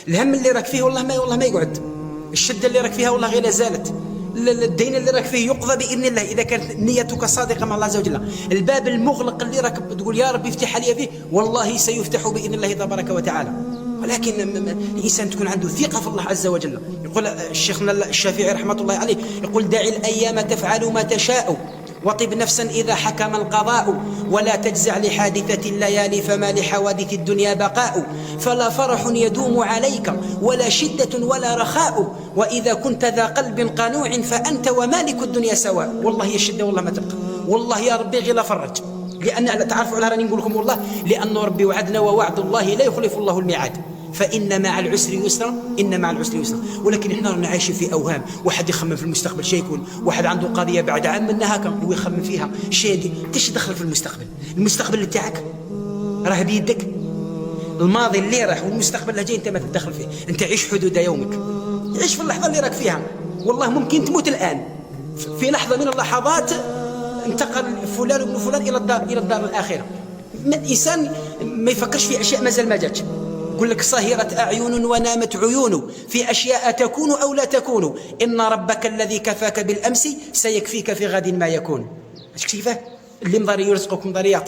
الهم اللي راك فيه والله ما يقعد، الشده اللي راك فيها والله غير لا زالت، الدين اللي راك فيه يقضى باذن الله اذا كانت نيتك صادقه مع الله عز وجل. الباب المغلق اللي راك تقول يا رب افتح لي فيه والله سيفتح باذن الله تبارك وتعالى. ولكن الانسان تكون عنده ثقه في الله عز وجل. يقول الشيخنا الشافعي رحمه الله عليه، يقول دع الايام تفعل ما تشاء وطب نفسا إذا حكم القضاء، ولا تجزع لحادثة الليالي فما لحوادث الدنيا بقاء، فلا فرح يدوم عليك ولا شدة ولا رخاء، وإذا كنت ذا قلب قنوع فأنت ومالك الدنيا سواء. والله هي الشدة والله ما تبقى، والله يا ربي غير فرج، لأن تعرفوا على راني نقول لكم والله، لأنه ربي وعدنا ووعد الله لا يخلف الله الميعاد، فإن مع العسر يسرا، إن مع العسر يسرا. ولكن احنا رانا عايشين في أوهام، واحد يخمم في المستقبل شيء يكون، واحد عنده قضية بعد عام منها هكا ويخمم فيها شيء. انت دخلك في المستقبل؟ المستقبل اللي تاعك راه بيدك، الماضي اللي راح والمستقبل اللي جاي انت ما تدخل فيه. انت عيش حدود يومك، عيش في اللحظة اللي راك فيها. والله ممكن تموت الآن، في لحظة من اللحظات انتقل فلان ابن فلان إلى الدار الآخرة. الإنسان ما يفكرش في أشياء مازال ما جاتش. يقول لك صهرت أعين ونامت عيون في أشياء تكون أو لا تكون، إن ربك الذي كفاك بالأمس سيكفيك في غد ما يكون. كيفاه اللي مضاري يرزقك مضاري يعطيك.